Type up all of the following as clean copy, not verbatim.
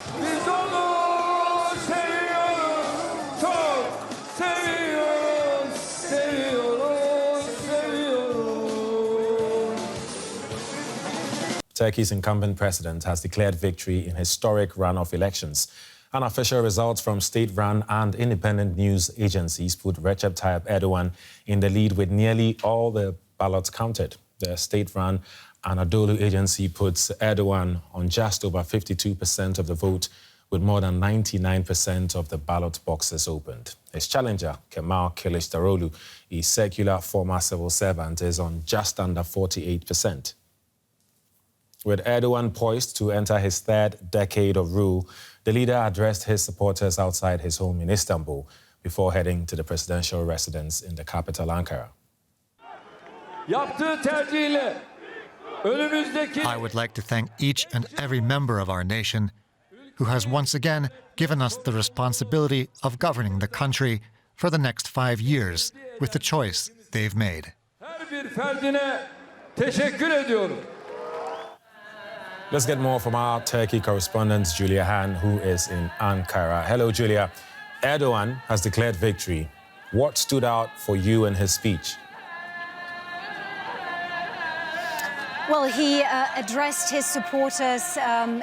Biz onu seviyoruz, çok seviyoruz, seviyoruz, seviyoruz. Turkey's incumbent president has declared victory in historic runoff elections. Unofficial results from state-run and independent news agencies put Recep Tayyip Erdogan in the lead with nearly all the ballots counted. The state-run Anadolu agency puts Erdogan on just over 52% of the vote, with more than 99% of the ballot boxes opened. His challenger, Kemal Kilicdaroglu, a secular former civil servant, is on just under 48%. With Erdogan poised to enter his third decade of rule, the leader addressed his supporters outside his home in Istanbul before heading to the presidential residence in the capital, Ankara. I would like to thank each and every member of our nation who has once again given us the responsibility of governing the country for the next 5 years with the choice they've made. Let's get more from our Turkey correspondent, Julia Han, who is in Ankara. Hello, Julia. Erdogan has declared victory. What stood out for you in his speech? Well, he addressed his supporters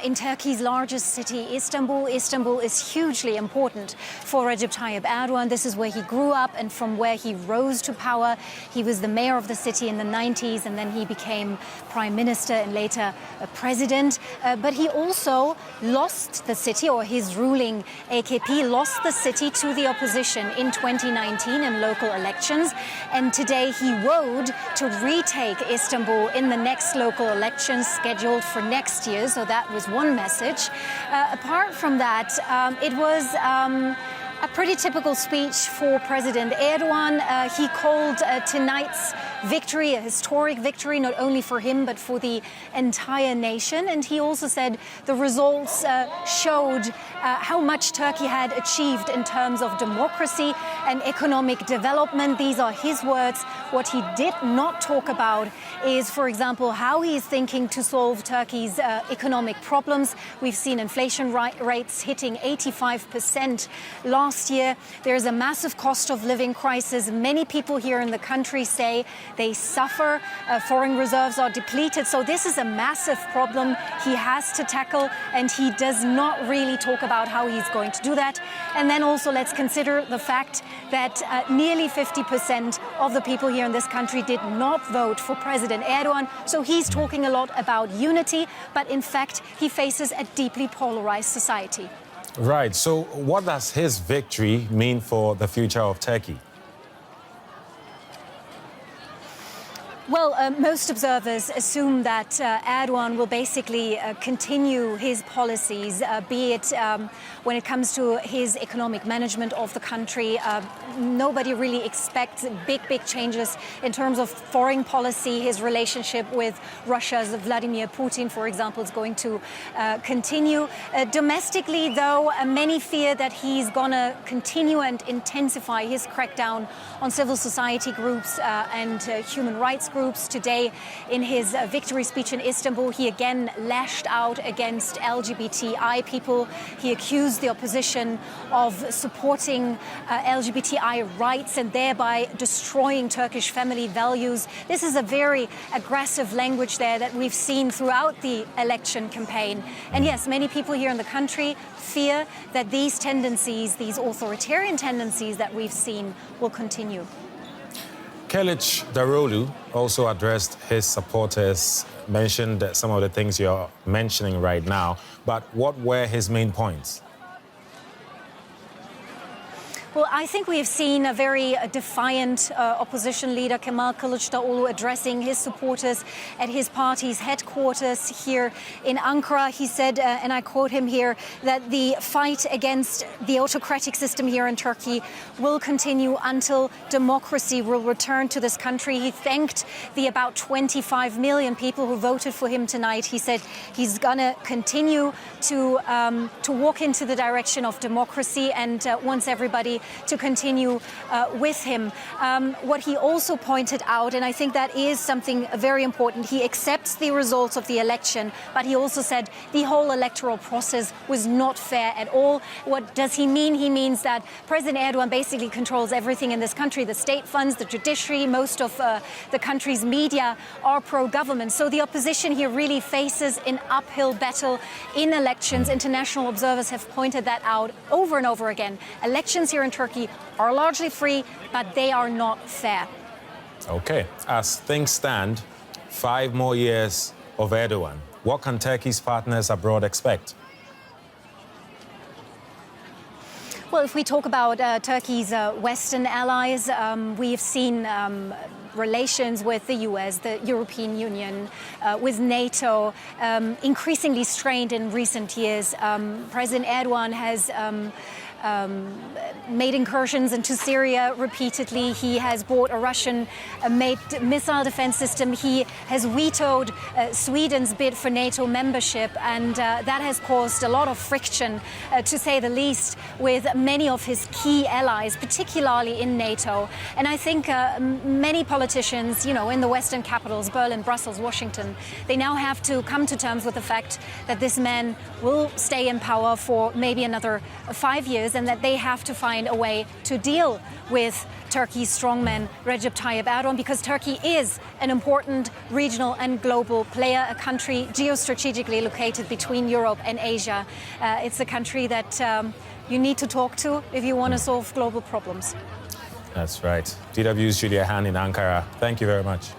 in Turkey's largest city, Istanbul. Istanbul is hugely important for Recep Tayyip Erdogan. This is where he grew up and from where he rose to power. He was the mayor of the city in the 90s, and then he became prime minister and later a president. But he also lost the city, or his ruling AKP lost the city to the opposition in 2019 in local elections. And today he vowed to retake Istanbul in the next local elections scheduled for next year. So that was one message. Apart from that, it was a pretty typical speech for President Erdogan. He called tonight's victory a historic victory, not only for him, but for the entire nation. And he also said the results showed how much Turkey had achieved in terms of democracy and economic development. These are his words. What he did not talk about is, for example, how he is thinking to solve Turkey's economic problems. We've seen inflation rates hitting 85% last year. There's a massive cost of living crisis. Many people here in the country say they suffer. Foreign reserves are depleted. So this is a massive problem he has to tackle, and he does not really talk about how he's going to do that. And then also let's consider the fact that nearly 50% of the people here in this country did not vote for President Erdogan. So he's talking a lot about unity, but in fact, he faces a deeply polarized society. Right. So what does his victory mean for the future of Turkey? Well, most observers assume that Erdogan will basically continue his policies, be it when it comes to his economic management of the country. Nobody really expects big changes in terms of foreign policy. His relationship with Russia's Vladimir Putin, for example, is going to continue. Domestically, though, many fear that he's going to continue and intensify his crackdown on civil society groups and human rights groups. Today, in his victory speech in Istanbul, he again lashed out against LGBTI people. He accused the opposition of supporting LGBTI rights and thereby destroying Turkish family values. This is a very aggressive language there that we've seen throughout the election campaign. And yes, many people here in the country fear that these tendencies, these authoritarian tendencies that we've seen, will continue. Kilicdaroglu also addressed his supporters, mentioned some of the things you're mentioning right now, but what were his main points? Well, I think we have seen a very defiant opposition leader, Kemal Kilicdaroglu, addressing his supporters at his party's headquarters here in Ankara. He said, and I quote him here, that the fight against the autocratic system here in Turkey will continue until democracy will return to this country. He thanked the about 25 million people who voted for him tonight. He said he's going to continue to walk into the direction of democracy and wants everybody to continue with him. What he also pointed out, and I think that is something very important, he accepts the results of the election, but he also said the whole electoral process was not fair at all. What does he mean? He means that President Erdogan basically controls everything in this country, the state funds, the judiciary, most of the country's media are pro-government. So the opposition here really faces an uphill battle in elections. International observers have pointed that out over and over again. Elections here in Turkey are largely free, but they are not fair. Okay, as things stand, 5 more years of Erdogan. What can Turkey's partners abroad expect? Well, if we talk about Turkey's Western allies, we've seen relations with the US, the European Union, with NATO, increasingly strained in recent years. President Erdogan has made incursions into Syria repeatedly. He has bought a Russian-made missile defense system. He has vetoed Sweden's bid for NATO membership, and that has caused a lot of friction, to say the least, with many of his key allies, particularly in NATO. And I think many politicians, in the Western capitals, Berlin, Brussels, Washington, they now have to come to terms with the fact that this man will stay in power for maybe another 5 years, and that they have to find a way to deal with Turkey's strongman Recep Tayyip Erdogan, because Turkey is an important regional and global player, a country geostrategically located between Europe and Asia. It's a country that you need to talk to if you want to solve global problems. That's right. DW's Julia Han in Ankara. Thank you very much.